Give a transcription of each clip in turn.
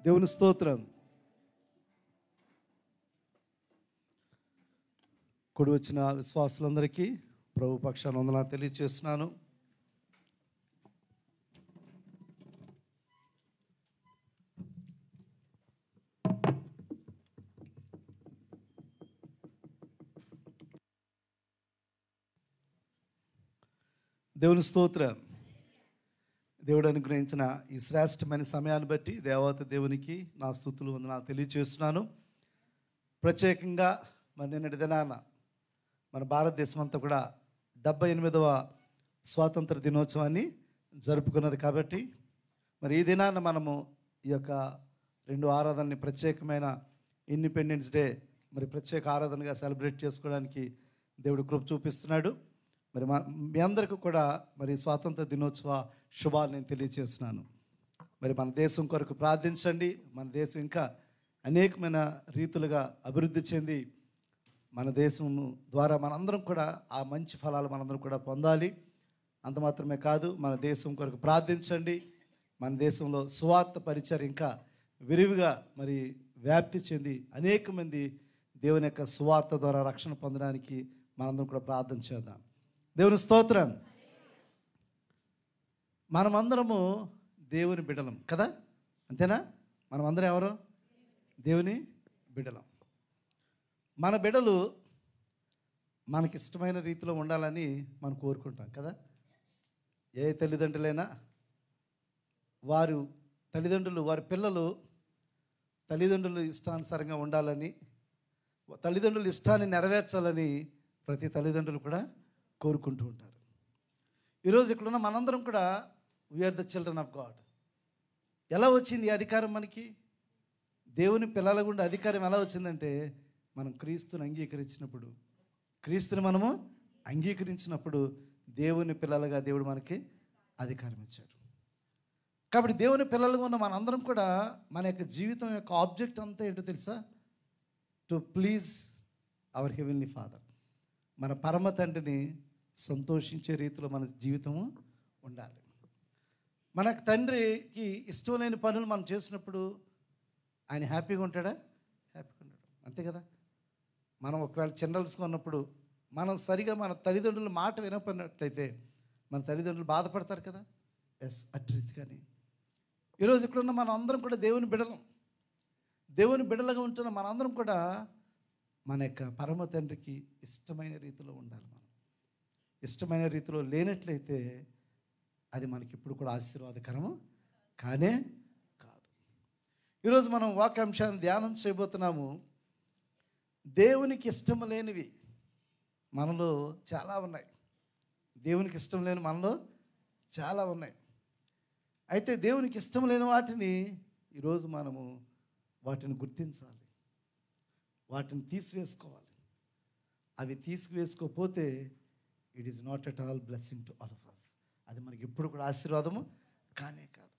దేవుని స్తోత్రం. కూడి వచ్చిన విశ్వాసులందరికీ ప్రభు పక్షాన వందనాలు తెలియజేస్తున్నాను. దేవుని స్తోత్రం. దేవుడు అనుగ్రహించిన ఈ శ్రేష్టమైన సమయాన్ని బట్టి దేవత దేవునికి నా స్తుతులు వందనాలు తెలియజేస్తున్నాను. ప్రత్యేకంగా మరి నిన్నటి దినాన మన భారతదేశం అంతా కూడా 78వ స్వాతంత్ర దినోత్సవాన్ని జరుపుకున్నది. కాబట్టి మరి ఈ దినాన మనము ఈ యొక్క రెండు ఆరాధనని ప్రత్యేకమైన ఇండిపెండెన్స్ డే మరి ప్రత్యేక ఆరాధనగా సెలబ్రేట్ చేసుకోవడానికి దేవుడు కృప చూపిస్తున్నాడు. మరి మీ అందరికీ కూడా మరి స్వాతంత్ర దినోత్సవ శుభాలు నేను తెలియజేస్తున్నాను. మరి మన దేశం కొరకు ప్రార్థించండి. మన దేశం ఇంకా అనేకమైన రీతులుగా అభివృద్ధి చెంది మన దేశం ద్వారా మనందరం కూడా ఆ మంచి ఫలాలు మనందరం కూడా పొందాలి. అంత మాత్రమే కాదు, మన దేశం కొరకు ప్రార్థించండి. మన దేశంలో సువార్త పరిచయం ఇంకా విరివిగా మరి వ్యాప్తి చెంది అనేక మంది దేవుని యొక్క సువార్త ద్వారా రక్షణ పొందడానికి మనందరం కూడా ప్రార్థన చేద్దాం. దేవుని స్తోత్రం. మనమందరము దేవుని బిడ్డలం కదా, అంతేనా? మనమందరం ఎవరు? దేవుని బిడ్డలం. మన బిడ్డలు మనకిష్టమైన రీతిలో ఉండాలని మనం కోరుకుంటాం కదా. ఏ తల్లిదండ్రులైనా వారి పిల్లలు తల్లిదండ్రులు ఇష్టానుసారంగా ఉండాలని, తల్లిదండ్రుల ఇష్టాన్ని నెరవేర్చాలని ప్రతి తల్లిదండ్రులు కూడా కోరుకుంటూ ఉంటారు. ఈరోజు ఇక్కడున్న మనందరం కూడా we are the children of God. ఎలా వచ్చింది ఈ అధికారం మనకి? దేవుని పిల్లల గుండా అధికారం ఎలా వచ్చిందంటే మనం క్రీస్తుని అంగీకరించినప్పుడు దేవుని పిల్లలుగా దేవుడు మనకి అధికారం ఇచ్చాడు. కాబట్టి దేవుని పిల్లలుగా ఉన్న మనందరం కూడా మన యొక్క జీవితం యొక్క ఆబ్జెక్ట్ అంతా ఏంటో తెలుసా? To please hour heavenly father. మన పరమ తండ్రిని సంతోషించే రీతిలో మన జీవితము ఉండాలి. మనకు తండ్రికి ఇష్టం లేని పనులు మనం చేసినప్పుడు ఆయన హ్యాపీగా ఉంటాడా? హ్యాపీగా ఉంటాడు, అంతే కదా. మనం ఒకవేళ చిన్నల్స్గా ఉన్నప్పుడు మనం సరిగా మన తల్లిదండ్రుల మాట వినపడినట్లయితే మన తల్లిదండ్రులు బాధపడతారు కదా. ఎస్, అట్టి రీతిగానే ఈరోజు ఇక్కడున్న మనం అందరం కూడా దేవుని బిడ్డలుగా ఉంటున్న మనందరం కూడా మన యొక్క పరమ తండ్రికి ఇష్టమైన రీతిలో ఉండాలి. మనం ఇష్టమైన రీతిలో లేనట్లయితే అది మనకి ఇప్పుడు కూడా ఆశీర్వాదకరము కానే కాదు. ఈరోజు మనం వాక్యాంశాన్ని ధ్యానం చేయబోతున్నాము. దేవునికి ఇష్టం లేనివి మనలో చాలా ఉన్నాయి. దేవునికి ఇష్టం లేని మనలో చాలా ఉన్నాయి. అయితే దేవునికి ఇష్టం లేని వాటిని ఈరోజు మనము వాటిని గుర్తించాలి, వాటిని తీసివేసుకోవాలి. అవి తీసుకువేసుకోకపోతే it is not at all blessing to all of us. అది మనకి ఎప్పుడు కూడా ఆశీర్వాదము కానే కాదు.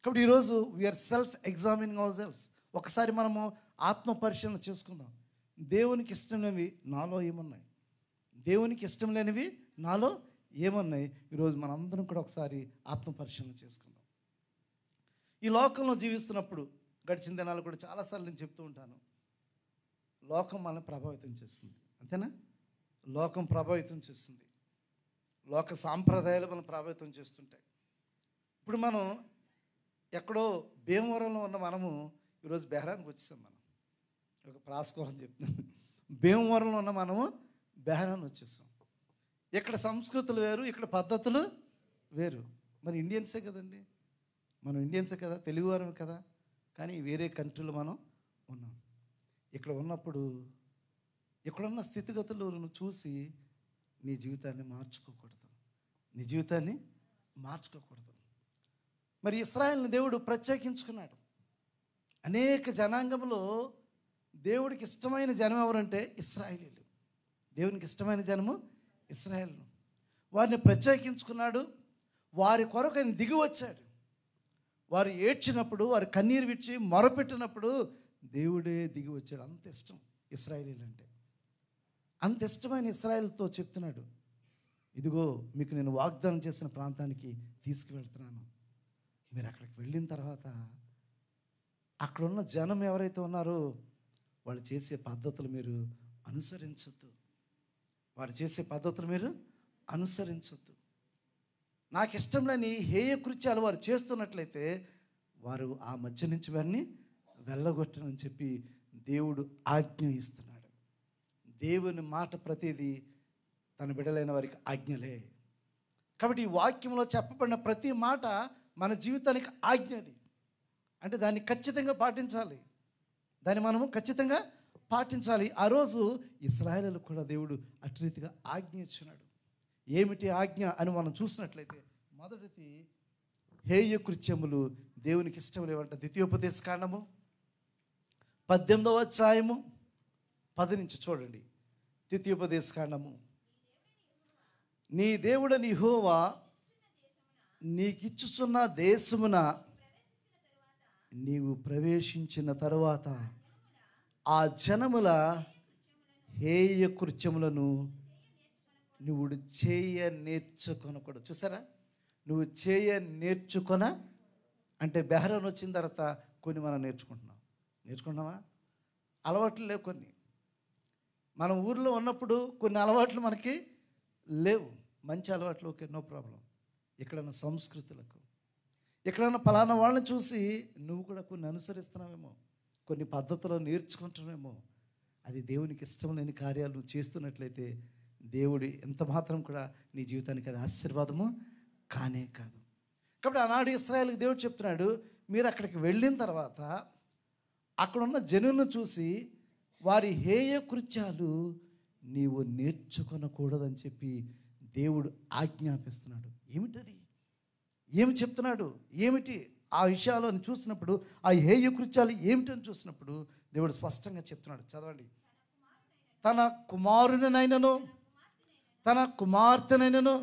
కాబట్టి ఈరోజు we are self examining ourselves. ఒకసారి మనము ఆత్మ పరిశీలన చేసుకుందాం. దేవునికి ఇష్టం లేనివి నాలో ఏమున్నాయి, దేవునికి ఇష్టం లేనివి నాలో ఏమున్నాయి? ఈరోజు మనందరం కూడా ఒకసారి ఆత్మ పరిశీలన చేసుకుందాం. ఈ లోకంలో జీవిస్తున్నప్పుడు గడిచిన దినాలు కూడా చాలాసార్లు నేను చెప్తూ ఉంటాను, లోకం మనల్ని ప్రభావితం చేస్తుంది, అంతేనా? లోకం ప్రభావితం చేస్తుంది. లోక సాంప్రదాయాలు మనం ప్రభావితం చేస్తుంటాయి. ఇప్పుడు మనం ఎక్కడో భీమవరంలో ఉన్న మనము ఈరోజు బెహరానికి వచ్చేసాం. మనం ఒక ప్రాస్కోరం చెప్తున్నాను. భీమవరంలో ఉన్న మనము బెహరాన్ వచ్చేసాం. ఇక్కడ సంస్కృతులు వేరు, ఇక్కడ పద్ధతులు వేరు. మరి ఇండియన్సే కదండి, మనం ఇండియన్సే కదా, తెలుగువారమే కదా. కానీ వేరే కంట్రీలో మనం ఉన్నాం. ఇక్కడ ఉన్నప్పుడు ఇక్కడున్న స్థితిగతులను చూసి నీ జీవితాన్ని మార్చుకోకూడదు. మరి ఇశ్రాయేలుని దేవుడు ప్రత్యేకించుకున్నాడు. అనేక జనాంగంలో దేవుడికి ఇష్టమైన జనం ఎవరంటే ఇశ్రాయేలీలు. దేవునికి ఇష్టమైన జనము ఇశ్రాయేలు. వారిని ప్రత్యేకించుకున్నాడు. వారి కొరకు ఆయన దిగి వచ్చాడు. వారు ఏడ్చినప్పుడు, వారు కన్నీరు విడిచి మొరపెట్టినప్పుడు దేవుడే దిగి వచ్చాడు. అంత ఇష్టం ఇశ్రాయేలీలు అంటే. అంత ఇష్టమైన ఇశ్రాయేలుతో చెప్తున్నాడు, ఇదిగో మీకు నేను వాగ్దానం చేసిన ప్రాంతానికి తీసుకువెళ్తున్నాను. మీరు అక్కడికి వెళ్ళిన తర్వాత అక్కడున్న జనం ఎవరైతే ఉన్నారో వాళ్ళు చేసే పద్ధతులు మీరు అనుసరించొద్దు. వారు చేసే పద్ధతులు మీరు అనుసరించొద్దు. నాకు ఇష్టం లేని హేయ కృత్యాలు వారు చేస్తున్నట్లయితే వారు ఆ మధ్య నుంచి వారిని వెళ్ళగొట్టనని చెప్పి దేవుడు ఆజ్ఞ ఇస్తున్నాడు. దేవుని మాట ప్రతిదీ తన బిడ్డలైన వారికి ఆజ్ఞలే. కాబట్టి ఈ వాక్యంలో చెప్పబడిన ప్రతి మాట మన జీవితానికి ఆజ్ఞది. అంటే దాన్ని ఖచ్చితంగా పాటించాలి. దాన్ని మనము ఖచ్చితంగా పాటించాలి. ఆ రోజు ఇశ్రాయేలులకు కూడా దేవుడు అటు రీతిగా ఆజ్ఞ ఇచ్చినాడు. ఏమిటి ఆజ్ఞ అని మనం చూసినట్లయితే మొదటిది హేయ కృత్యములు దేవునికి ఇష్టం లేవంట. ద్వితీయోపదేశ కాండము 18వ అధ్యాయము 10 నుంచి చూడండి. ద్వితీయోపదేశ కాండము. నీ దేవుడని యెహోవా నీకిచ్చుచున్న దేశమున నీవు ప్రవేశించిన తరువాత ఆ జనముల హేయ కృత్యములను నువ్వు చేయ నేర్చుకొనకూడదు. చూసారా, నువ్వు చేయ నేర్చుకొన అంటే బెహరాన్ వచ్చిన తర్వాత కొన్ని మనం నేర్చుకుంటున్నామా? అలవాట్లు లేవు. కొన్ని మనం ఊర్లో ఉన్నప్పుడు కొన్ని అలవాట్లు మనకి లేవు. మంచి అలవాట్లు ఓకే, నో ప్రాబ్లం. ఎక్కడన్నా సంస్కృతులకు ఎక్కడన్నా ఫలానా వాళ్ళని చూసి నువ్వు కూడా కొన్ని అనుసరిస్తున్నావేమో, కొన్ని పద్ధతులు నేర్చుకుంటున్నావేమో. అది దేవునికి ఇష్టం లేని కార్యాలు నువ్వు చేస్తున్నట్లయితే దేవుడు ఎంత మాత్రం కూడా నీ జీవితానికి అది ఆశీర్వాదము కానే కాదు. కాబట్టి ఆనాడు ఇశ్రాయేలుకి దేవుడు చెప్తున్నాడు, మీరు అక్కడికి వెళ్ళిన తర్వాత అక్కడున్న జనులను చూసి వారి హేయ కృత్యాలు నీవు నేర్చుకొనకూడదని చెప్పి దేవుడు ఆజ్ఞాపిస్తున్నాడు. ఏమిటది? ఏమి చెప్తున్నాడు? ఏమిటి ఆ విషయాలను చూసినప్పుడు, ఆ హేయ కృత్యాలు ఏమిటని చూసినప్పుడు దేవుడు స్పష్టంగా చెప్తున్నాడు. చదవండి. తన కుమారునినైనను తన కుమార్తెనైనను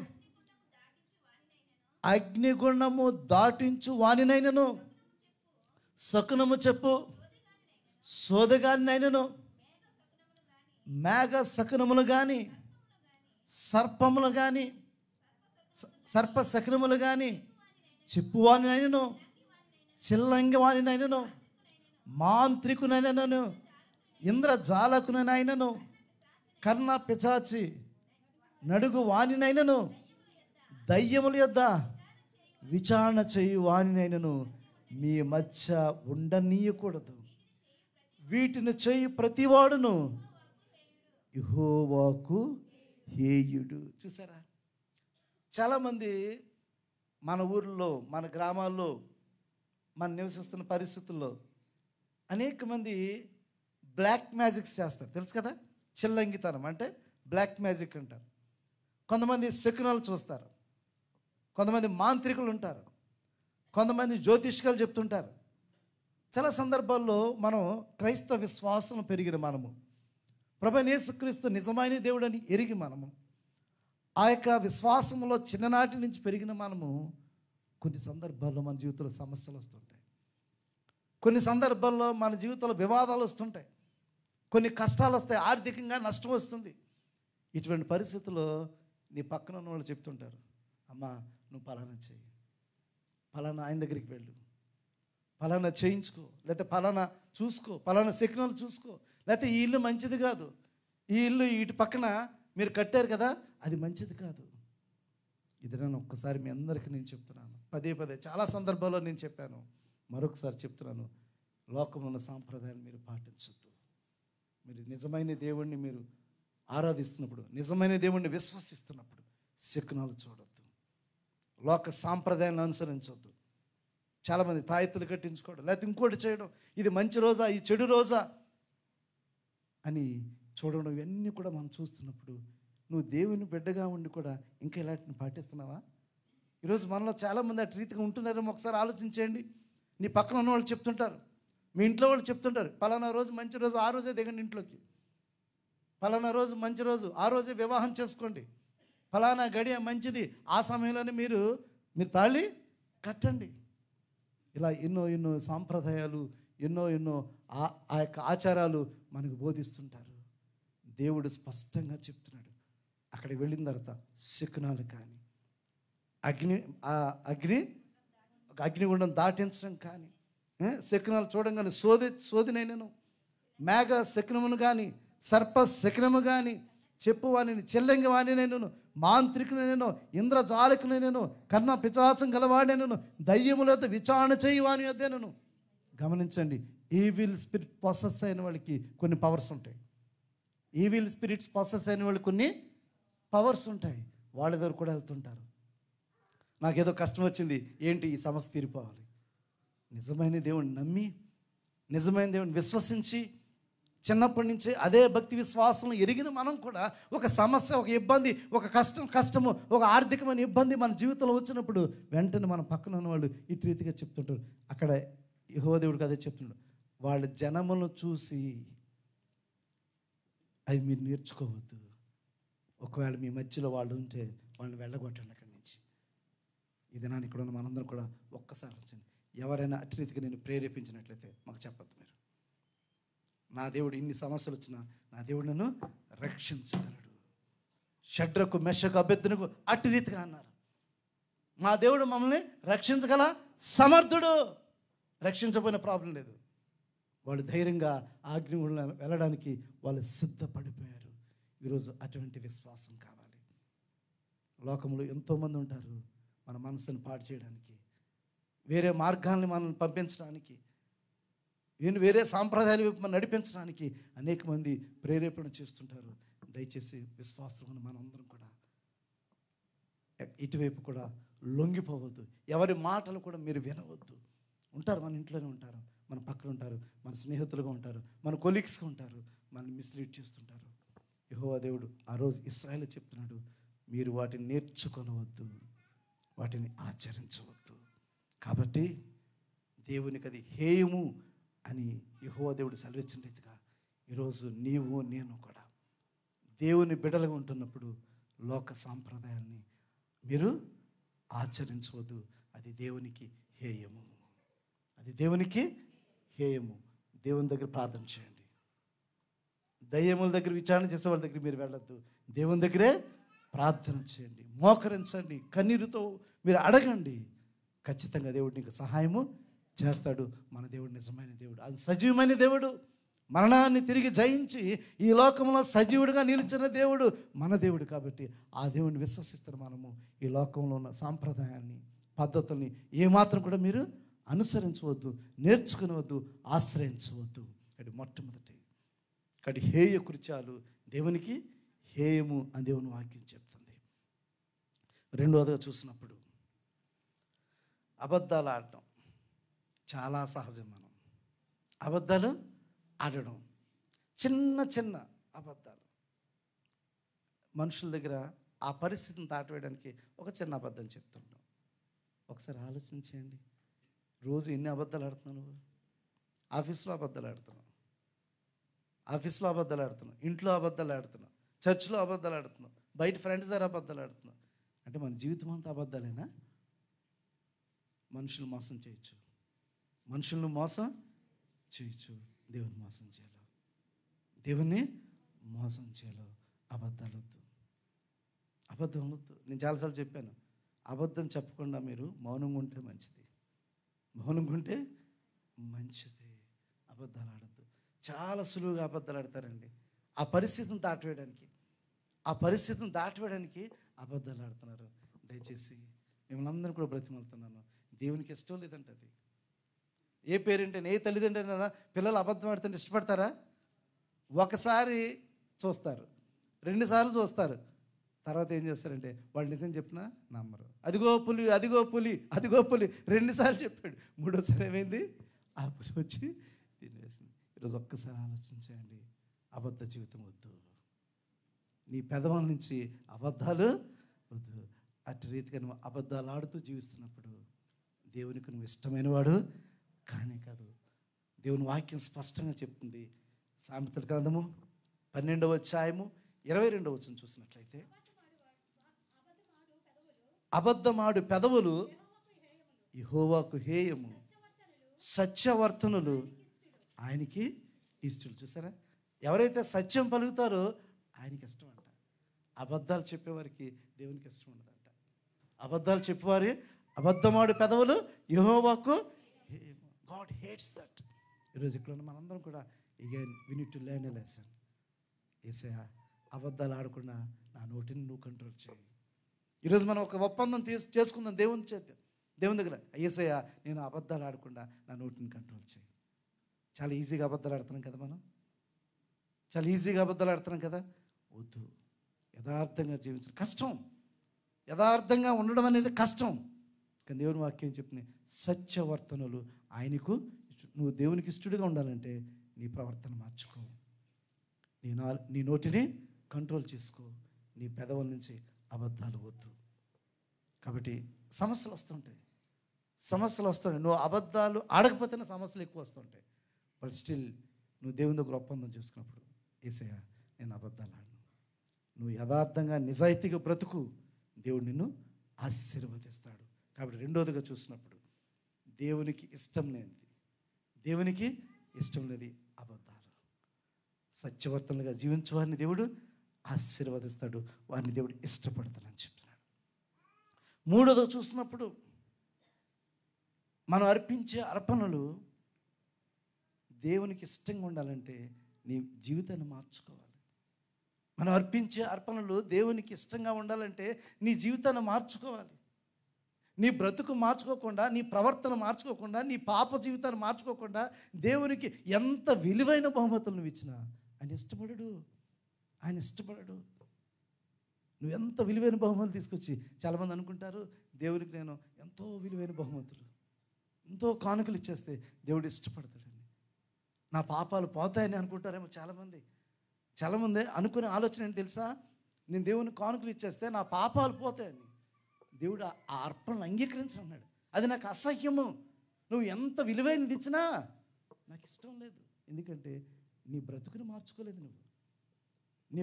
అగ్నిగుండము దాటించు వానినైనను శకునము చెప్పు సోదగానినైనను మేఘ శకునములు కానీ సర్పములు కానీ సర్ప శకునములు కానీ చెప్పువానినైనను చిల్లంగి వానినైనను మాంత్రికునైనను ఇంద్రజాలకునైనను కర్ణ పిచాచి నడుగు వానినైనను దయ్యముల యొద్ద విచారణ చేయు వానినైనను మీ మధ్య ఉండనీయకూడదు. వీటిని చేయి ప్రతివాడును యెహోవాకు హేయుడు. చూసారా, చాలామంది మన ఊర్లో, మన గ్రామాల్లో, మనం నివసిస్తున్న పరిస్థితుల్లో అనేక మంది బ్లాక్ మ్యాజిక్స్ చేస్తారు. తెలుసు కదా, చిల్లంగితనం అంటే బ్లాక్ మ్యాజిక్ అంటారు. కొంతమంది శకునాలు చూస్తారు, కొంతమంది మాంత్రికులు ఉంటారు, కొంతమంది జ్యోతిష్కాలు చెప్తుంటారు. చాలా సందర్భాల్లో మనం క్రైస్తవ విశ్వాసం పెరిగిన మనము, ప్రభువైన యేసుక్రీస్తు నిజమైన దేవుడని ఎరిగి మనము ఆ యొక్క విశ్వాసంలో చిన్ననాటి నుంచి పెరిగిన మనము కొన్ని సందర్భాల్లో మన జీవితంలో సమస్యలు వస్తుంటాయి. కొన్ని సందర్భాల్లో మన జీవితంలో వివాదాలు వస్తుంటాయి, కొన్ని కష్టాలు వస్తాయి, ఆర్థికంగా నష్టం వస్తుంది. ఇటువంటి పరిస్థితుల్లో నీ పక్కన ఉన్న వాళ్ళు చెప్తుంటారు, అమ్మా నువ్వు పలానా చేయి, పలానా ఆయన దగ్గరికి వెళ్ళు, పలానా చేయించుకో, లేకపోతే పలానా చూసుకో, పలానా శకునాలు చూసుకో, లేకపోతే ఈ ఇల్లు మంచిది కాదు, ఈ ఇల్లు ఇటు పక్కన మీరు కట్టారు కదా అది మంచిది కాదు. ఇది నేను ఒక్కసారి మీ అందరికీ నేను చెప్తున్నాను, పదే పదే చాలా సందర్భాల్లో నేను చెప్పాను, మరొకసారి చెప్తున్నాను. లోకంలో ఉన్న సాంప్రదాయాలు మీరు పాటించొద్దు. మీరు నిజమైన దేవుణ్ణి మీరు ఆరాధిస్తున్నప్పుడు, నిజమైన దేవుణ్ణి విశ్వసిస్తున్నప్పుడు శకునాలు చూడొద్దు, లోక సాంప్రదాయాలను అనుసరించొద్దు. చాలామంది తాయెత్తులు కట్టించుకోవడం, లేకపోతే ఇంకోటి చేయడం, ఇది మంచి రోజా ఈ చెడు రోజా అని చూడడం, ఇవన్నీ కూడా మనం చూస్తున్నప్పుడు నువ్వు దేవుని బిడ్డగా ఉండి కూడా ఇంకా ఇలాంటిని పాటిస్తున్నావా? ఈరోజు మనలో చాలామంది అటు రీతిగా ఉంటున్నారేమో ఒకసారి ఆలోచించేయండి. నీ పక్కన ఉన్న వాళ్ళు చెప్తుంటారు, మీ ఇంట్లో వాళ్ళు చెప్తుంటారు, పలానా రోజు మంచి రోజు, ఆ రోజే దిగండి ఇంట్లోకి, పలానా రోజు మంచి రోజు, ఆ రోజే వివాహం చేసుకోండి, ఫలానా గడియ మంచిది, ఆ సమయంలోనే మీరు తాళి కట్టండి. ఇలా ఎన్నో ఎన్నో సాంప్రదాయాలు, ఎన్నో ఎన్నో ఆ యొక్క ఆచారాలు మనకు బోధిస్తుంటారు. దేవుడు స్పష్టంగా చెప్తున్నాడు, అక్కడికి వెళ్ళిన తర్వాత శకునాలు కానీ అగ్నిగుండం దాటించడం కానీ, శకునాలు చూడంగానే సోదినైనను, మేఘ శకునమును కానీ, సర్ప శకునము కానీ, చెప్పువాణిని చెల్లంగి వాణినైనను, మాంత్రికునైనను, ఇంద్రజాలకునైనను, కన్న పిచాసం గలవాడినను, దయ్యములతో విచారణ చేయువాని వద్దేనను. గమనించండి, ఈవిల్ స్పిరిట్ ప్రాసెస్ అయిన వాళ్ళకి కొన్ని పవర్స్ ఉంటాయి. ఈవిల్ స్పిరిట్స్ ప్రాసెస్ అయిన వాళ్ళకి కొన్ని పవర్స్ ఉంటాయి. వాళ్ళ దగ్గర కూడా వెళ్తుంటారు. నాకేదో కష్టం వచ్చింది, ఏంటి ఈ సమస్య తీరిపోవాలి. నిజమైన దేవుని నమ్మి, నిజమైన దేవుని విశ్వసించి, చిన్నప్పటి నుంచి అదే భక్తి విశ్వాసం ఎరిగిన మనం కూడా ఒక సమస్య, ఒక ఇబ్బంది, ఒక కష్టము, ఒక ఆర్థికమైన ఇబ్బంది మన జీవితంలో వచ్చినప్పుడు వెంటనే మన పక్కన ఉన్న వాళ్ళు ఇటు రీతిగా చెప్తుంటారు. అక్కడ యెహోవా దేవుడికి అదే చెప్తున్నాడు, వాళ్ళ జనములను చూసి అది మీరు నేర్చుకోవద్దు. ఒకవేళ మీ మధ్యలో వాళ్ళు ఉంటే వాళ్ళని వెళ్ళగొట్టండి అక్కడి నుంచి. ఇది నాన్న ఇక్కడ ఉన్న మనందరం కూడా ఒక్కసారి వచ్చండి. ఎవరైనా అటు రీతిగా నేను ప్రేరేపించినట్లయితే మాకు చెప్పద్దు. మీరు, నా దేవుడు ఇన్ని సమస్యలు వచ్చినా నా దేవుడు నన్ను రక్షించగలడు. షడ్రకు మెషకు అబేద్నెగో అటు రీతిగా అన్నారు. మా దేవుడు మమ్మల్ని రక్షించగల సమర్థుడు. రక్షించబోయిన ప్రాబ్లం లేదు. వాళ్ళు ధైర్యంగా ఆజ్ఞ వెళ్ళడానికి వాళ్ళు సిద్ధపడిపోయారు. ఈరోజు అటువంటి విశ్వాసం కావాలి. లోకంలో ఎంతోమంది ఉంటారు మన మనసును పాడు చేయడానికి, వేరే మార్గాల్ని మనల్ని పంపించడానికి, వేరే సాంప్రదాయాల వైపు మనం నడిపించడానికి అనేక మంది ప్రేరేపణ చేస్తుంటారు. దయచేసి విశ్వాసం మనందరం కూడా ఇటువైపు కూడా లొంగిపోవద్దు. ఎవరి మాటలు కూడా మీరు వినవద్దు. ఉంటారు, మన ఇంట్లోనే ఉంటారు, మన పక్కన ఉంటారు, మన స్నేహితులుగా ఉంటారు, మన కొలీగ్స్గా ఉంటారు, మనల్ని మిస్లీడ్ చేస్తుంటారు. యెహోవా దేవుడు ఆ రోజు ఇశ్రాయేలు చెప్తున్నాడు, మీరు వాటిని నేర్చుకొనవద్దు, వాటిని ఆచరించవద్దు. కాబట్టి దేవునికి అది హేయము అని యెహోవా దేవుడు సెలవిచ్చిన రీతిగా ఈరోజు నీవు నేను కూడా దేవుని బిడ్డలుగా ఉంటున్నప్పుడు లోక సాంప్రదాయాల్ని మీరు ఆచరించవద్దు. అది దేవునికి హేయము. అది దేవునికి హేయము. దేవుని దగ్గర ప్రార్థన చేయండి. దయ్యముల దగ్గర విచారణ చేసే వాళ్ళ దగ్గర మీరు వెళ్ళొద్దు. దేవుని దగ్గరే ప్రార్థన చేయండి, మోకరించండి, కన్నీరుతో మీరు అడగండి. ఖచ్చితంగా దేవుడు నీకు సహాయము చేస్తాడు. మన దేవుడు నిజమైన దేవుడు, అది సజీవమైన దేవుడు. మరణాన్ని తిరిగి జయించి ఈ లోకంలో సజీవుడిగా నిలిచిన దేవుడు మన దేవుడు. కాబట్టి ఆ దేవుడిని విశ్వసిస్తారు. మనము ఈ లోకంలో ఉన్న సాంప్రదాయాన్ని, పద్ధతుల్ని ఏమాత్రం కూడా మీరు అనుసరించవద్దు, నేర్చుకునవద్దు, ఆశ్రయించవద్దు. అది మొట్టమొదటి. కాబట్టి హేయ కృత్యాలు దేవునికి హేయము అని దేవుని వాక్యం చెప్తుంది. రెండవదిగా చూసినప్పుడు అబద్ధాలు ఆడటం చాలా సహజం. మనం అబద్ధాలు ఆడడం, చిన్న చిన్న అబద్ధాలు మనుషుల దగ్గర ఆ పరిస్థితిని దాటివేయడానికి ఒక చిన్న అబద్ధం చెప్తుంటాం. ఒకసారి ఆలోచించేయండి, రోజు ఎన్ని అబద్ధాలు ఆడుతున్నావు నువ్వు? ఆఫీస్లో అబద్ధాలు ఆడుతున్నావు, ఆఫీస్లో అబద్ధాలు ఆడుతున్నావు, ఇంట్లో అబద్ధాలు ఆడుతున్నావు, చర్చ్లో అబద్ధాలు ఆడుతున్నావు, బయట ఫ్రెండ్స్ దగ్గర అబద్ధాలు ఆడుతున్నావు. అంటే మన జీవితం అంతా అబద్ధాలేనా? మనుషులు మోసం చేయొచ్చు, మనుషులను మోసం చేయొచ్చు, దేవుని మోసం చేయలేవు, దేవుణ్ణి మోసం చేయలేవు. అబద్ధాలు వద్దు, అబద్ధం వద్దు. నేను చాలాసార్లు చెప్పాను, అబద్ధం చెప్పకుండా మీరు మౌనంగా ఉంటే మంచిది, మౌనంగా ఉంటే మంచిది. అబద్ధాలు ఆడద్దు. చాలా సులువుగా అబద్ధాలు ఆడతారండి. ఆ పరిస్థితిని దాటివేయడానికి అబద్ధాలు ఆడుతున్నారు. దయచేసి మిమ్మల్ని అందరూ కూడా బ్రతిమలుతున్నాను, దేవునికి ఇష్టం లేదంటే అది. ఏ పేరెంట్ అయినా, ఏ తల్లిదండ్రులైనా పిల్లలు అబద్ధం ఆడుతుంటే ఇష్టపడతారా? ఒకసారి చూస్తారు, 2 సార్లు చూస్తారు, తర్వాత ఏం చేస్తారంటే వాళ్ళు నిజం చెప్పినా నమ్మరు. అదిగో పులి, అదిగో పులి, అదిగో పులి 2 సార్లు చెప్పాడు, 3వసారి ఏమైంది? ఆ పులి వచ్చి తినేసింది. ఈరోజు ఒక్కసారి ఆలోచించండి, అబద్ధ జీవితం వద్దు. నీ పెదవుల నుంచి అబద్ధాలు వద్దు. అటు రీతిగా నువ్వు అబద్ధాలు ఆడుతూ జీవిస్తున్నప్పుడు దేవునికి నువ్వు ఇష్టమైన వాడు కానీ కాదు. దేవుని వాక్యం స్పష్టంగా చెప్తుంది. సామెతల గ్రంథము 12వ అధ్యాయము 22వ వచనం చూసినట్లయితే, అబద్ధమాడు పెదవులు యెహోవాకు హేయము, సత్యవర్తనులు ఆయనకి ఇష్టలు. చూసారా, ఎవరైతే సత్యం పలుకుతారో ఆయనకి ఇష్టం అంట. అబద్ధాలు చెప్పేవారికి దేవునికి ఇష్టం ఉండదంట. అబద్ధాలు చెప్పేవారి, అబద్ధమాడు పెదవులు యెహోవాకు గాడ్ హేట్స్ దట్. ఈరోజు ఇక్కడ ఉన్న మనందరం కూడా again we need to learn a lesson. యేసయ్యా, అబద్ధాలు ఆడకుండా నా నోటిని నువ్వు కంట్రోల్ చేయి. ఈరోజు మనం ఒక ఒప్పందం చేసుకుందాం దేవుని దగ్గర. యేసయ్యా, నేను అబద్ధాలు ఆడకుండా నా నోటిని కంట్రోల్ చేయి. చాలా ఈజీగా అబద్ధాలు ఆడుతున్నాం కదా మనం, చాలా ఈజీగా అబద్ధాలు ఆడుతున్నాం కదా. వద్దు, యథార్థంగా జీవించడం కష్టం, యథార్థంగా ఉండడం అనేది కష్టం. కానీ దేవుని వాక్యం చెప్తుంది, సత్యవర్తనులు ఆయనకు. నువ్వు దేవునికి ఇష్టడిగా ఉండాలంటే నీ ప్రవర్తన మార్చుకో, నీ నోటిని కంట్రోల్ చేసుకో, నీ పెదవుల నుంచి అబద్ధాలు వద్దు. కాబట్టి సమస్యలు వస్తుంటాయి. నువ్వు అబద్ధాలు ఆడకపోతేనే సమస్యలు ఎక్కువ వస్తుంటాయి. బట్ స్టిల్ నువ్వు దేవుని దగ్గర ఒప్పందం చేసుకున్నప్పుడు, యేసయ్యా, నేను అబద్ధాలు ఆడను, నువ్వు యథార్థంగా నిజాయితీగా బ్రతుకు, దేవుడు నిన్ను ఆశీర్వదిస్తాడు. కాబట్టి రెండోదిగా చూసినప్పుడు దేవునికి ఇష్టం లేనిది అబద్ధాలు. సత్యవర్తనులుగా జీవించే వారిని దేవుడు ఆశీర్వదిస్తాడు, వారిని దేవుడు ఇష్టపడతాడని చెప్తున్నాడు. మూడోదో చూసినప్పుడు మనం అర్పించే అర్పణలు దేవునికి ఇష్టంగా ఉండాలంటే నీ జీవితాన్ని మార్చుకోవాలి. మనం అర్పించే అర్పణలు దేవునికి ఇష్టంగా ఉండాలంటే నీ జీవితాన్ని మార్చుకోవాలి. నీ బ్రతుకు మార్చుకోకుండా, నీ ప్రవర్తన మార్చుకోకుండా, నీ పాప జీవితాన్ని మార్చుకోకుండా దేవునికి ఎంత విలువైన బహుమతులు నువ్వు ఇచ్చినా ఆయన ఇష్టపడడు. నువ్వు ఎంత విలువైన బహుమతులు తీసుకొచ్చి, చాలామంది అనుకుంటారు దేవునికి నేను ఎంతో విలువైన బహుమతులు, ఎంతో కానుకలు ఇచ్చేస్తే దేవుడు ఇష్టపడతాడని. నా పాపాలు పోతాయని అనుకుంటారేమో చాలామంది అనుకునే ఆలోచన ఏంటి తెలుసా? నేను దేవుని కానుకలు ఇచ్చేస్తే నా పాపాలు పోతాయని. దేవుడు ఆ అర్పణను అంగీకరించన్నాడు. అది నాకు అసహ్యము. నువ్వు ఎంత విలువైనది ఇచ్చినా నాకు ఇష్టం లేదు. ఎందుకంటే నీ బ్రతుకును మార్చుకోలేదు. నీ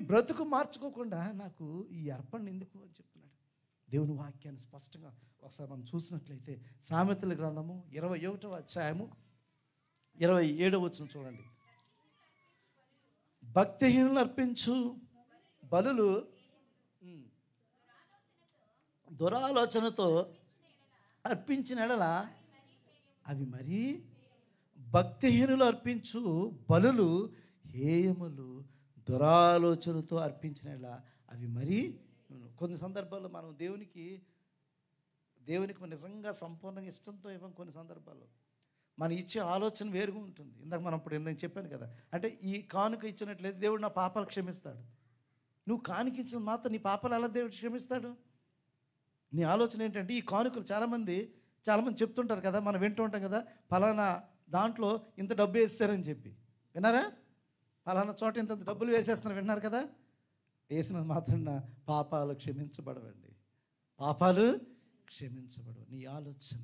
బ్రతుకు మార్చుకోకుండా నాకు ఈ అర్పణ ఎందుకు అని చెప్తున్నాడు. దేవుని వాక్యాన్ని స్పష్టంగా ఒకసారి మనం చూసినట్లయితే సామెతల గ్రంథము 21వ అధ్యాయము 27వ వచనం చూడండి. భక్తిహీనులు అర్పించు బలులు దురాలోచనతో అర్పించిన ఎడల అవి మరీ, భక్తిహీనులు అర్పించు బలులు హేయములు దురాలోచనతో అర్పించిన ఎడల అవి మరీ. కొన్ని సందర్భాల్లో మనం దేవునికి నిజంగా సంపూర్ణంగా ఇష్టంతో ఇవ్వం. కొన్ని సందర్భాల్లో మనం ఇచ్చే ఆలోచన వేరుగా ఉంటుంది. ఇందాక చెప్పాను కదా, అంటే ఈ కానుక ఇచ్చినట్లయితే దేవుడు నా పాపాలు క్షమిస్తాడు. నువ్వు కానుక ఇచ్చిన మాత్రం నీ పాపాలు ఎలా దేవుడు క్షమిస్తాడు? నీ ఆలోచన ఏంటంటే ఈ కానుకలు చాలామంది చెప్తుంటారు కదా, మనం వింటూ ఉంటాం కదా, ఫలానా దాంట్లో ఇంత డబ్బు వేస్తారని చెప్పి విన్నారా? ఫలానా చోట ఇంత డబ్బులు వేసేస్తున్నారు, విన్నారు కదా? వేసినది మాత్రం నా పాపాలు క్షమించబడవు. నీ ఆలోచన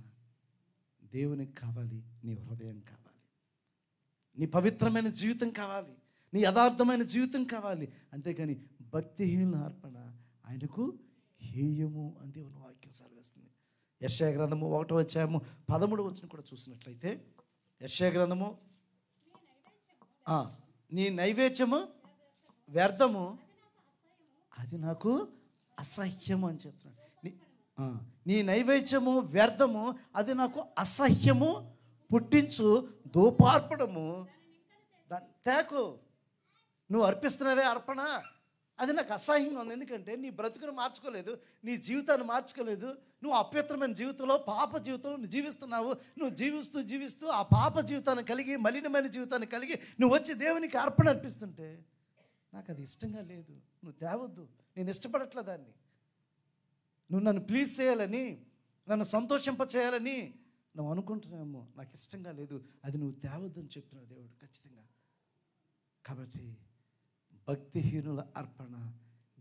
దేవునికి కావాలి, నీ హృదయం కావాలి, నీ పవిత్రమైన జీవితం కావాలి, నీ యథార్థమైన జీవితం కావాలి. అంతేకాని భక్తిహీన అర్పణ ఆయనకు హేయము అని దేవుని వాక్యం సెలవిస్తుంది. యెషయా గ్రంథము 1వ అధ్యాయము 13వ వచనం కూడా చూసినట్లయితే, యెషయా గ్రంథము నీ నైవేద్యము వ్యర్థము, అది నాకు అసహ్యము అని చెప్తున్నాడు. నీ నైవేద్యము వ్యర్థము, అది నాకు అసహ్యము పుట్టించు ధూపార్పణము తేకు. నువ్వు అర్పిస్తున్నావే అర్పణ, అది నాకు అసహ్యంగా ఉంది. ఎందుకంటే నీ బ్రతుకును మార్చుకోలేదు, నీ జీవితాన్ని మార్చుకోలేదు. నువ్వు అపవిత్రమైన జీవితంలో, పాప జీవితంలో నువ్వు జీవిస్తున్నావు. నువ్వు జీవిస్తూ ఆ పాప జీవితాన్ని కలిగి, మలినమైన జీవితాన్ని కలిగి నువ్వు వచ్చి దేవునికి అర్పణ అర్పిస్తుంటే నాకు అది ఇష్టంగా లేదు. నువ్వు తేవద్దు, నేను ఇష్టపడట్లే దాన్ని. నువ్వు నన్ను ప్లీజ్ చేయాలని, నన్ను సంతోషింపచేయాలని నువ్వు అనుకుంటున్నామో, నాకు ఇష్టంగా లేదు, అది నువ్వు తేవద్దు అని చెప్తున్నాడు దేవుడు ఖచ్చితంగా. కాబట్టి భక్తిహీనుల అర్పణ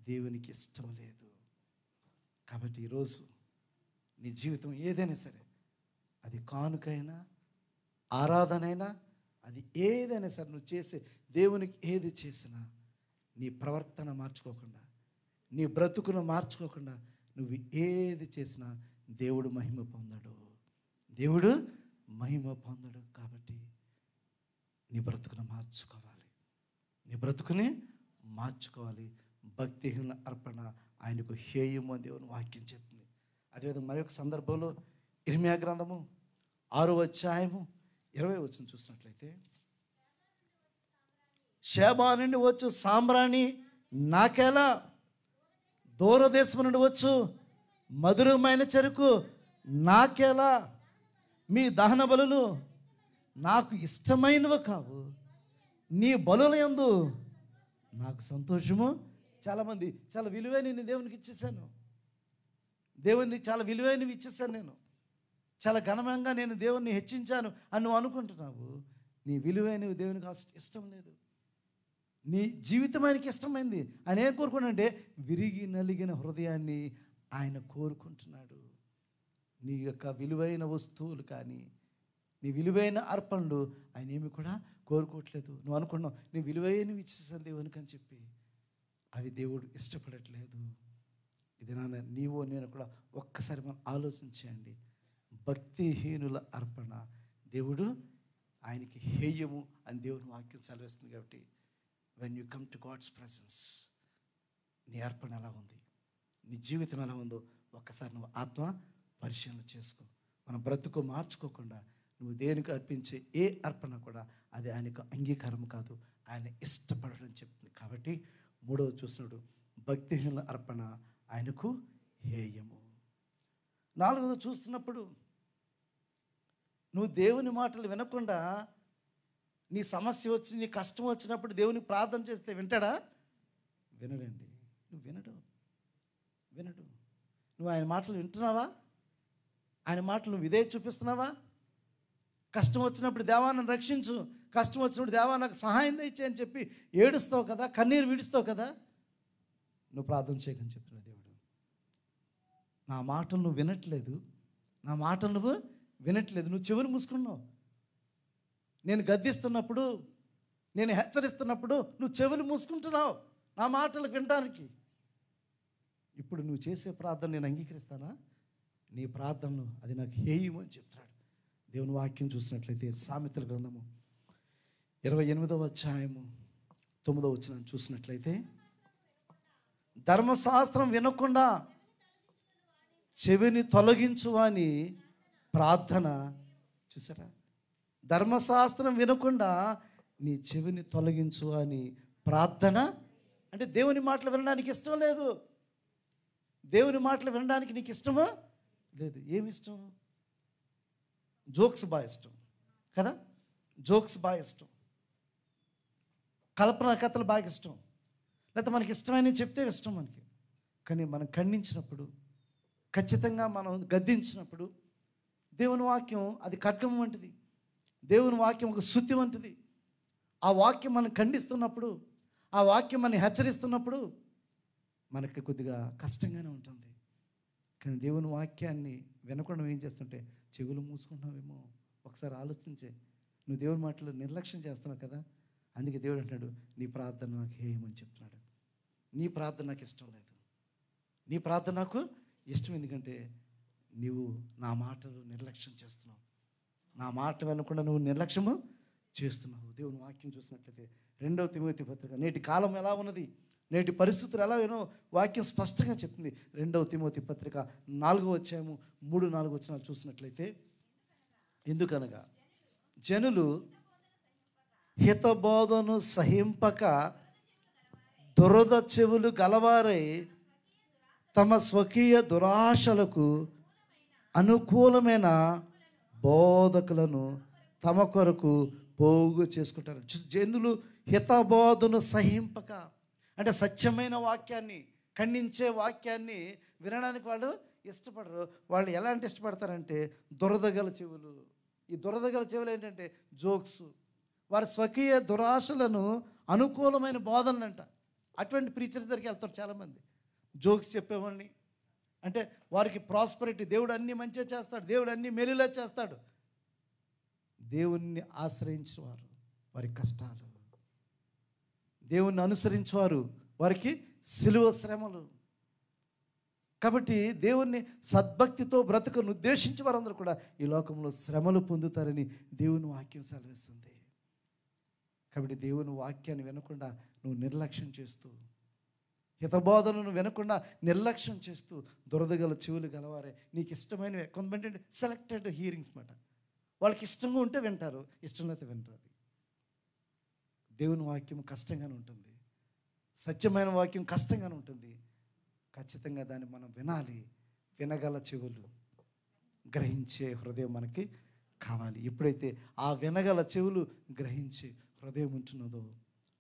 దేవునికి ఇష్టం లేదు. కాబట్టి ఈరోజు నీ జీవితం ఏదైనా సరే, అది కానుకైనా ఆరాధనైనా, అది ఏదైనా సరే, నువ్వు చేసే దేవునికి ఏది చేసినా నీ ప్రవర్తన మార్చుకోకుండా, నీ బ్రతుకును మార్చుకోకుండా నువ్వు ఏది చేసినా దేవుడు మహిమ పొందడు. కాబట్టి నీ బ్రతుకును మార్చుకోవాలి. భక్తిహీన అర్పణ ఆయనకు హేయము అని దేవుని వాక్యం చెప్తుంది. అదేవిధంగా మరొక సందర్భంలో ఇర్మియా గ్రంథము 6వ అధ్యాయము 20వ వచనం చూసినట్లయితే, షేబా నుండి వచ్చు సాంబ్రాణి నాకేలా, దూరదేశం నుండి వచ్చు మధురమైన చెరుకు నాకేలా, మీ దహన బలులు నాకు ఇష్టమైనవి కావు, నీ బలుల యందు నాకు సంతోషము. చాలామంది చాలా విలువైన దేవునికి ఇచ్చేసాను, దేవుణ్ణి చాలా విలువైనవి ఇచ్చేసాను, నేను చాలా ఘనంగా నేను దేవుణ్ణి హెచ్చించాను అని నువ్వు అనుకుంటున్నావు. నీ విలువైనవి దేవునికి ఇష్టం లేదు. నీ జీవితం ఆయనకి ఇష్టమైంది. ఆయన ఏం కోరుకున్నాడంటే విరిగి నలిగిన హృదయాన్ని ఆయన కోరుకుంటున్నాడు. నీ యొక్క విలువైన వస్తువులు కానీ నీ విలువైన అర్పణలు ఆయన ఏమి కూడా కోరుకోవట్లేదు. నువ్వు అనుకున్నావు నీ విలువైనవి ఇచ్చేసాను దేవునికి అని చెప్పి, అవి దేవుడు ఇష్టపడట్లేదు. ఇది నాన్న నీవో నేను కూడా ఒక్కసారి మనం ఆలోచించేయండి. భక్తిహీనుల అర్పణ దేవుడు ఆయనకి హేయము అని దేవుని వాక్యం సెలవిస్తుంది. కాబట్టి when you come to God's presence, నీ అర్పణ ఎలా ఉంది, నీ జీవితం ఎలా ఉందో ఒక్కసారి నువ్వు ఆత్మ పరిశీలన చేసుకో. మన బ్రతుకు మార్చుకోకుండా నువ్వు దేనికి అర్పించే ఏ అర్పణ కూడా అది ఆయనకు అంగీకారం కాదు, ఆయన ఇష్టపడడం చెప్తుంది. కాబట్టి 3వది చూసినాడు, భక్తిహీనుల అర్పణ ఆయనకు హేయము. 4వది చూస్తున్నప్పుడు, నువ్వు దేవుని మాటలు వినకుండా నీ సమస్య వచ్చి నీ కష్టం వచ్చినప్పుడు దేవునికి ప్రార్థన చేస్తే వింటాడా? వినడండి. నువ్వు వినడు. నువ్వు ఆయన మాటలు వింటున్నావా? ఆయన మాటలు నువ్వు ఇదే చూపిస్తున్నావా? కష్టం వచ్చినప్పుడు దేవా నన్ను రక్షించు, కష్టం వచ్చినప్పుడు దేవా నాకు సహాయం దయచేయి అని చెప్పి ఏడుస్తావు కదా, కన్నీరు విడుస్తావు కదా. నువ్వు ప్రార్థన చేయకని చెప్తున్నాడు దేవుడు. నా మాటలు నువ్వు వినట్లేదు, నువ్వు చెవులు మూసుకున్నావు. నేను గద్దిస్తున్నప్పుడు, నేను హెచ్చరిస్తున్నప్పుడు నువ్వు చెవులు మూసుకుంటున్నావు నా మాటలు వినడానికి. ఇప్పుడు నువ్వు చేసే ప్రార్థన నేను అంగీకరిస్తానా? నీ ప్రార్థనలు అది నాకు హేయము అని చెప్తాడు దేవుని వాక్యం. చూసినట్లయితే సామెతల గ్రంథము 28వ అధ్యాయము 9వ వచనం చూసినట్లయితే, ధర్మశాస్త్రం వినకుండా చెవిని తొలగించువాని ప్రార్థన. చూసారా? ధర్మశాస్త్రం వినకుండా నీ చెవిని తొలగించు అని ప్రార్థన. అంటే దేవుని మాటలు వినడానికి ఇష్టం లేదు. దేవుని మాటలు వినడానికి నీకు ఇష్టమా లేదు? ఏమి ఇష్టం? జోక్స్ బాగా ఇష్టం కదా, జోక్స్ బాగా ఇష్టం, కల్పన కథలు బాగా ఇష్టం, లేకపోతే మనకి ఇష్టమైనవి చెప్తే ఇష్టం మనకి. కానీ మనం ఖండించినప్పుడు, ఖచ్చితంగా మనం గద్దించినప్పుడు, దేవుని వాక్యం అది ఖడ్గం వంటిది, దేవుని వాక్యం ఒక శుద్ధి వంటిది. ఆ వాక్యం మనం ఖండిస్తున్నప్పుడు, ఆ వాక్యం మనం హెచ్చరిస్తున్నప్పుడు మనకి కొద్దిగా కష్టంగానే ఉంటుంది. కానీ దేవుని వాక్యాన్ని వినకుండా ఏం చేస్తుంటే చెవులు మూసుకుంటున్నావేమో. ఒకసారి ఆలోచించే. నువ్వు దేవుని మాటలు నిర్లక్ష్యం చేస్తున్నావు కదా. అందుకే దేవుడు అంటున్నాడు నీ ప్రార్థన నాకు హేయమని చెప్తున్నాడు. నీ ప్రార్థన నాకు ఇష్టం లేదు, నీ ప్రార్థన నాకు ఇష్టం. ఎందుకంటే నీవు నా మాటలు నిర్లక్ష్యం చేస్తున్నావు, నా మాట వినకుండా నువ్వు నిర్లక్ష్యము చేస్తున్నావు. దేవుని వాక్యం చూసినట్లయితే 2వ తిమోతి పత్రిక, నేటి కాలం ఎలా ఉన్నది, నేటి పరిస్థితులు ఎలా ఏనో వాక్యం స్పష్టంగా చెప్తుంది. 2వ తిమోతి పత్రిక 4వ అధ్యాయము 3-4 వచనాలు చూసినట్లయితే, ఎందుకనగా జనులు హితబోధను సహింపక దురద చెవులు గలవారై తమ స్వకీయ దురాశలకు అనుకూలమైన బోధకులను తమ కొరకు పోగు చేసుకుంటారు. జనులు హితబోధను సహింపక అంటే సత్యమైన వాక్యాన్ని, ఖండించే వాక్యాన్ని వినడానికి వాళ్ళు ఇష్టపడరు. వాళ్ళు ఎలాంటి ఇష్టపడతారంటే దురదగల చెవులు. ఈ దురదగల చెవులు ఏంటంటే జోక్స్, వారి స్వకీయ దురాశలను అనుకూలమైన బోధనలు అంట. అటువంటి ప్రీచర్స్ దగ్గరికి వెళ్తారు చాలామంది. జోక్స్ చెప్పేవాడిని అంటే వారికి ప్రాస్పరిటీ, దేవుడు అన్నీ మంచిగా చేస్తాడు, దేవుడు అన్నీ మేలులా చేస్తాడు. దేవుణ్ణి ఆశ్రయించేవారు వారి కష్టాలు, దేవుణ్ణి అనుసరించేవారు వారికి సిలువ శ్రమలు. కాబట్టి దేవుణ్ణి సద్భక్తితో బ్రతుకును ఉద్దేశించి వారందరూ కూడా ఈ లోకంలో శ్రమలు పొందుతారని దేవుని వాక్యం సెలవిస్తుంది. కాబట్టి దేవుని వాక్యాన్ని వినకుండా నువ్వు నిర్లక్ష్యం చేస్తూ హితబోధనను వినకుండా నిర్లక్ష్యం చేస్తూ దురదగల చెవులు గలవారే నీకు ఇష్టమైనవి. కొంతమంది అంటే సెలెక్టెడ్ హియరింగ్స్ మాట, వాళ్ళకి ఇష్టంగా ఉంటే వింటారు, ఇష్టం అయితే వింటారు. అది దేవుని వాక్యం కష్టంగానే ఉంటుంది, సత్యమైన వాక్యం కష్టంగానే ఉంటుంది. ఖచ్చితంగా దాన్ని మనం వినాలి. వినగల చెవులు, గ్రహించే హృదయం మనకి కావాలి. ఎప్పుడైతే ఆ వినగల చెవులు గ్రహించే హృదయం ఉంటున్నదో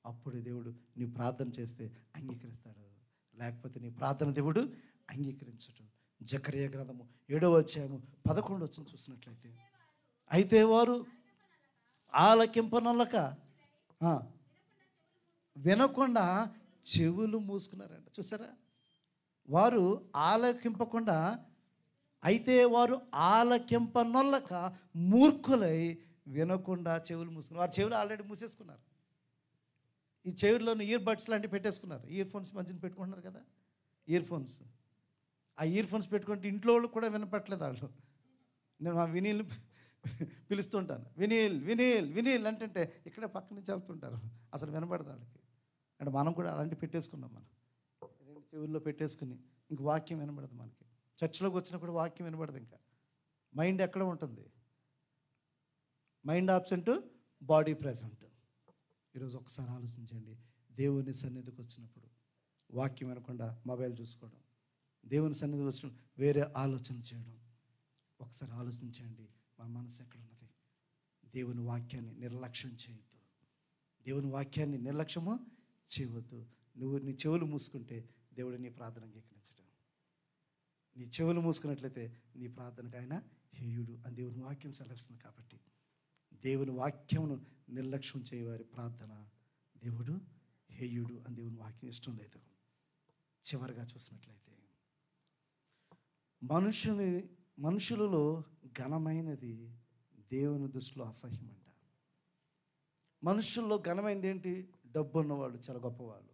అప్పుడు దేవుడు నీ ప్రార్థన చేస్తే అంగీకరిస్తాడు, లేకపోతే నీ ప్రార్థన దేవుడు అంగీకరించడు. జకర్యా గ్రంథము 7వ అధ్యాయము 11వ వచనం చూసినట్లయితే, అయితే వారు ఆలకింపనొల్లక వినకుండా చెవులు మూసుకున్నారంట. చూసారా, వారు ఆలకింపకుండా, అయితే వారు ఆలకింపనొల్లక మూర్ఖులై వినకుండా చెవులు మూసుకున్నారు. వారు చెవులు ఆల్రెడీ మూసేసుకున్నారు. ఈ చెవుల్లోని ఇయర్ బడ్స్ లాంటివి పెట్టేసుకున్నారు. ఇయర్ ఫోన్స్ మధ్యన పెట్టుకుంటున్నారు కదా, ఇయర్ ఫోన్స్. ఆ ఇయర్ ఫోన్స్ పెట్టుకుంటే ఇంట్లో వాళ్ళు కూడా వినపట్లేదు వాళ్ళు. నేను మా వినీల్ పిలుస్తుంటాను, వినీల్ వినీల్ వినీల్ అంటే ఇక్కడే పక్క నుంచి వెళ్తుంటారు, అసలు వినపడదు వాళ్ళకి. అంటే మనం కూడా అలాంటివి పెట్టేసుకున్నాం. మనం చెవుల్లో పెట్టేసుకుని ఇంక వాక్యం వినబడదు మనకి. చర్చిలోకి వచ్చినా కూడా వాక్యం వినబడదు. ఇంకా మైండ్ ఎక్కడ ఉంటుంది? Mind absent, body present. ఈరోజు ఒకసారి ఆలోచించండి. దేవుని సన్నిధికి వచ్చినప్పుడు వాక్యం వినకుండా మొబైల్ చూసుకోవడం, దేవుని సన్నిధికి వచ్చిన వేరే ఆలోచన చేయడం. ఒకసారి ఆలోచించండి, మన మనసు ఎక్కడున్నది? దేవుని వాక్యాన్ని నిర్లక్ష్యం చేయొద్దు. దేవుని వాక్యాన్ని నిర్లక్ష్యము చేయవద్దు. నువ్వు నీ చెవులు మూసుకుంటే దేవుడు నీ ప్రార్థన అంగీకరించడం. నీ చెవులు మూసుకున్నట్లయితే నీ ప్రార్థనకు ఆయన హేయుడు అని దేవుని వాక్యం సెలవిస్తుంది. కాబట్టి దేవుని వాక్యమును నిర్లక్ష్యం చేయవారి ప్రార్థన దేవుడు హేయుడు అని దేవుని వాక్యం ఇష్టం లేదు. చివరిగా చూసినట్లయితే మనుషులలో ఘనమైనది దేవుని దృష్టిలో అసహ్యమంట. మనుషుల్లో ఘనమైనది ఏంటి? డబ్బు ఉన్నవాళ్ళు చాలా గొప్పవాళ్ళు.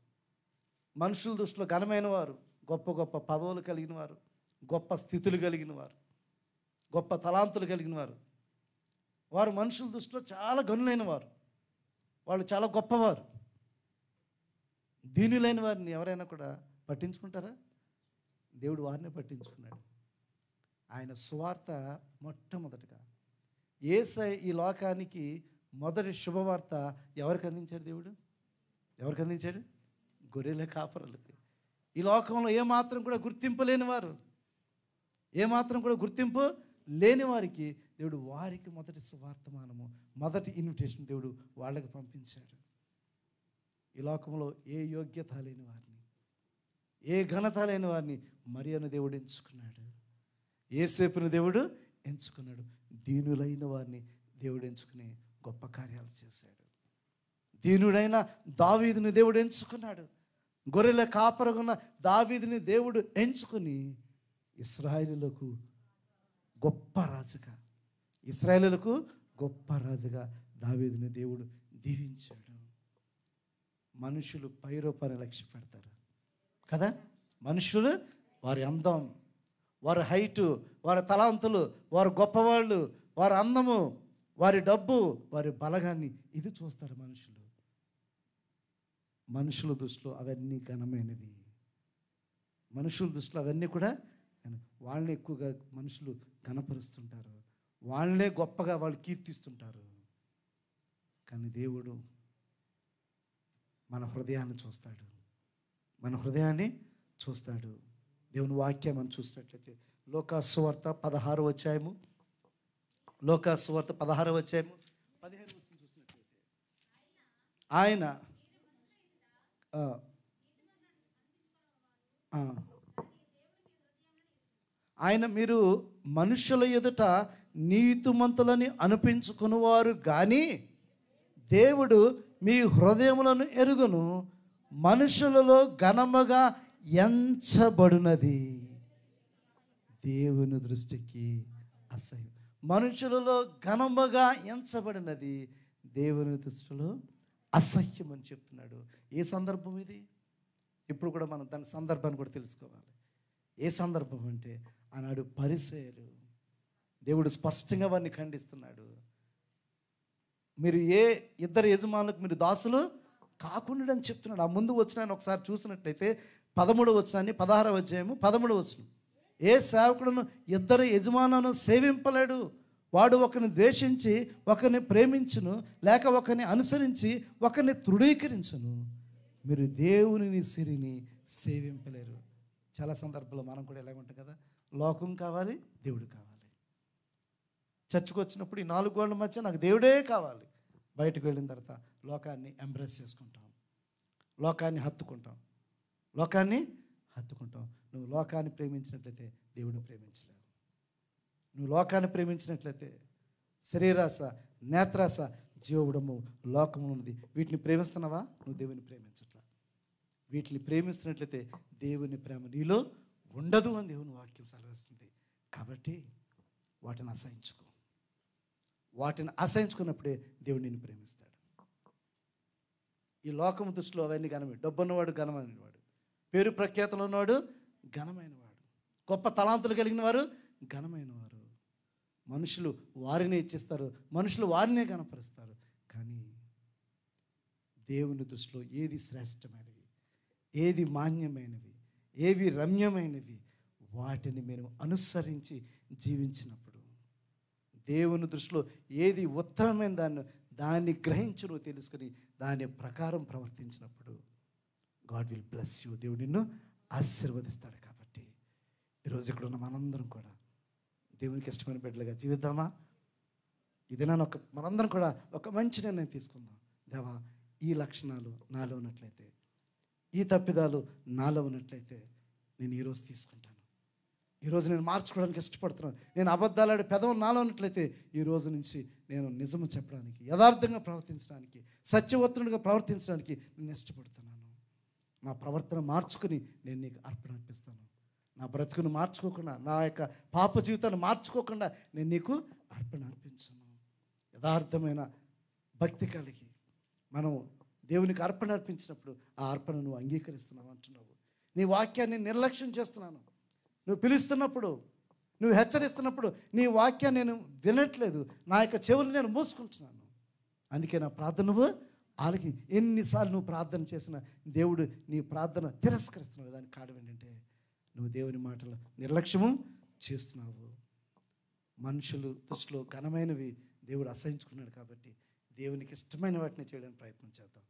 మనుషుల దృష్టిలో ఘనమైన వారు గొప్ప గొప్ప పదవులు కలిగిన వారు, గొప్ప స్థితులు కలిగిన వారు, గొప్ప తలాంతులు కలిగిన వారు. వారు మనుషుల దృష్టిలో చాలా గనులైన వారు, వాళ్ళు చాలా గొప్పవారు. దీనులైన వారిని ఎవరైనా కూడా పట్టించుకుంటారా? దేవుడు వారిని పట్టించుకున్నాడు. ఆయన సువార్త మొట్టమొదటిగా యేసయ్య ఈ లోకానికి మొదటి శుభవార్త ఎవరికి అందించాడు? దేవుడు ఎవరికి అందించాడు? గొర్రెల కాపరులకి. ఈ లోకంలో ఏమాత్రం కూడా గుర్తింపు లేని వారు, ఏమాత్రం కూడా గుర్తింపు లేని వారికి దేవుడు వారికి మొదటి సువార్తమానము, మొదటి ఇన్విటేషన్ దేవుడు వాళ్ళకి పంపించాడు. ఈ లోకంలో ఏ యోగ్యత లేని వారిని, ఏ ఘనత లేని వారిని మరియను దేవుడు ఎంచుకున్నాడు. యేసేపును దేవుడు ఎంచుకున్నాడు. దీనులైన వారిని దేవుడు ఎంచుకుని గొప్ప కార్యాలు చేశాడు. దీనుడైన దావీదుని దేవుడు ఎంచుకున్నాడు. గొర్రెల కాపరగున్న దావీదుని దేవుడు ఎంచుకుని ఇశ్రాయేలులకు గొప్ప రాజుగా, ఇశ్రాయేలులకు గొప్ప రాజుగా దావీదుని దేవుడు దీవించాడు. మనుషులు పైరూపాన్ని లక్ష్య పెడతారు కదా. మనుషులు వారి అందం, వారి హైటు, వారి తలాంతులు, వారు గొప్పవాళ్ళు, వారి అందము, వారి డబ్బు, వారి బలగాన్ని ఇది చూస్తారు మనుషులు. మనుషుల దృష్టిలో అవన్నీ ఘనమైనవి. మనుషుల దృష్టిలో అవన్నీ కూడా వాళ్ళని ఎక్కువగా మనుషులు ఘనపరుస్తుంటారు, వాళ్ళనే గొప్పగా వాళ్ళు కీర్తిస్తుంటారు. కానీ దేవుడు మన హృదయాన్ని చూస్తాడు, మన హృదయాన్ని చూస్తాడు. దేవుని వాక్యం మనం చూసినట్లయితే లోకాసు సువార్త 16వ అధ్యాయము, లోకాసు సువార్త 16వ అధ్యాయము 15వ వచనం చూసినట్లయితే, ఆయన మీరు మనుషుల ఎదుట నీతిమంతులని అనిపించుకునేవారు కానీ దేవుడు మీ హృదయములను ఎరుగును, మనుషులలో ఘనముగా ఎంచబడినది దేవుని దృష్టికి అసహ్యం. మనుషులలో ఘనముగా ఎంచబడినది దేవుని దృష్టిలో అసహ్యం అని చెప్తున్నాడు. ఏ సందర్భం ఇది? ఇప్పుడు కూడా మనం దాని సందర్భాన్ని కూడా తెలుసుకోవాలి. ఏ సందర్భం అంటే ఆనాడు పరిసయ్యులు, దేవుడు స్పష్టంగా వారిని ఖండిస్తున్నాడు. మీరు ఏ ఇద్దరు యజమానులకు మీరు దాసులు కాకుండా అని చెప్తున్నాడు. ఆ ముందు వచ్చిన ఒకసారి చూసినట్లయితే 13వ వచనాన్ని 16వ అధ్యాయము 13వ వచనం. ఏ సేవకుడును ఇద్దరు యజమానులను సేవింపలేడు. వాడు ఒకరిని ద్వేషించి ఒకరిని ప్రేమించును, లేక ఒకరిని అనుసరించి ఒకరిని తృణీకరించును. మీరు దేవుని సిరిని సేవింపలేరు. చాలా సందర్భాల్లో మనం కూడా ఎలాగ ఉంటాం కదా, లోకం కావాలి, దేవుడు కావాలి. చర్చకు వచ్చినప్పుడు ఈ 4 గోడల మధ్య నాకు దేవుడే కావాలి. బయటకు వెళ్ళిన తర్వాత లోకాన్ని ఎంబ్రేస్ చేసుకుంటాం, లోకాన్ని హత్తుకుంటాం. నువ్వు లోకాన్ని ప్రేమించినట్లయితే దేవుడిని ప్రేమించలేవు. నువ్వు లోకాన్ని ప్రేమించినట్లయితే శరీరాశ, నేత్రాశ, జీవడము, లోకము ఉన్నది, వీటిని ప్రేమిస్తున్నావా? నువ్వు దేవుని ప్రేమించట్లా. వీటిని ప్రేమిస్తున్నట్లయితే దేవుని ప్రేమ నీలో ఉండదు అని దేవుని వాక్యం సెలవిస్తుంది. కాబట్టి వాటిని అసహించుకో. వాటిని అసహించుకున్నప్పుడే దేవుడు నిన్ను ప్రేమిస్తాడు. ఈ లోకము దృష్టిలో అవన్నీ ఘనమే. డబ్బున్నవాడు ఘనమైనవాడు, పేరు ప్రఖ్యాతలు ఉన్నవాడు ఘనమైనవాడు, గొప్ప తలాంతులు కలిగిన వారు ఘనమైనవారు. మనుషులు వారినే ఇచ్చిస్తారు, మనుషులు వారినే ఘనపరుస్తారు. కానీ దేవుని దృష్టిలో ఏది శ్రేష్టమైనవి, ఏది మాన్యమైనవి, ఏవి రమ్యమైనవి, వాటిని మేము అనుసరించి జీవించినప్పుడు, దేవుని దృష్టిలో ఏది ఉత్తమమైన దాన్ని గ్రహించి నువ్వు తెలుసుకుని దాని ప్రకారం ప్రవర్తించినప్పుడు గాడ్ విల్ బ్లెస్ యూ. దేవుడు నిన్ను ఆశీర్వదిస్తాడు. కాబట్టి ఈరోజు ఇక్కడ ఉన్న మనందరం కూడా దేవునికి ఇష్టమైన బిడ్డలుగా జీవిద్దామా? ఇదేనా మనందరం కూడా ఒక మంచి నిర్ణయం తీసుకుందాం. దేవా, ఈ లక్షణాలు నాలో ఉన్నట్లయితే, ఈ తప్పిదాలు నాలో ఉన్నట్లయితే నేను ఈరోజు తీసుకుంటాను. ఈరోజు నేను మార్చుకోవడానికి ఇష్టపడుతున్నాను. నేను అబద్ధాలాడే పెదవులు నాలో ఉన్నట్లయితే ఈ రోజు నుంచి నేను నిజము చెప్పడానికి, యథార్థంగా ప్రవర్తించడానికి, సత్యవంతునిగా ప్రవర్తించడానికి నేను ఇష్టపడుతున్నాను. నా ప్రవర్తన మార్చుకుని నేను నీకు అర్పణ అర్పిస్తాను. నా బ్రతుకును మార్చుకోకుండా, నా యొక్క పాప జీవితాన్ని మార్చుకోకుండా నేను నీకు అర్పణ అర్పించను. యథార్థమైన భక్తి కలిగి మనం దేవునికి అర్పణ అర్పించినప్పుడు ఆ అర్పణ నువ్వు అంగీకరిస్తున్నావు అంటున్నావు. నీ వాక్యాన్ని నిర్లక్ష్యం చేస్తున్నాను. నువ్వు పిలుస్తున్నప్పుడు, నువ్వు హెచ్చరిస్తున్నప్పుడు నీ వాక్యాన్ని నేను వినట్లేదు, నా యొక్క చెవులు నేను మూసుకుంటున్నాను. అందుకే నా ప్రార్థన నువ్వు ఆలకి. ఎన్నిసార్లు నువ్వు ప్రార్థన చేసినా దేవుడు నీ ప్రార్థన తిరస్కరిస్తున్నావు. దానికి కారణం ఏంటంటే నువ్వు దేవుని మాటలు నిర్లక్ష్యము చేస్తున్నావు. మనుషులు దృష్టిలో ఘనమైనవి దేవుడు అసహించుకున్నాడు. కాబట్టి దేవునికి ఇష్టమైన వాటిని చేయడానికి ప్రయత్నం చేద్దాం.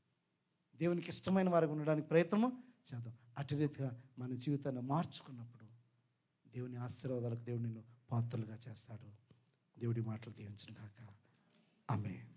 దేవునికి ఇష్టమైన వారికి ఉండడానికి ప్రయత్నము చేద్దాం. అటు రీతిగా మన జీవితాన్ని మార్చుకున్నప్పుడు దేవుని ఆశీర్వాదాలకు దేవుడు నిన్ను పాత్రలుగా చేస్తాడు. దేవుడి మాటలు దీవించును గాక. ఆమేన్.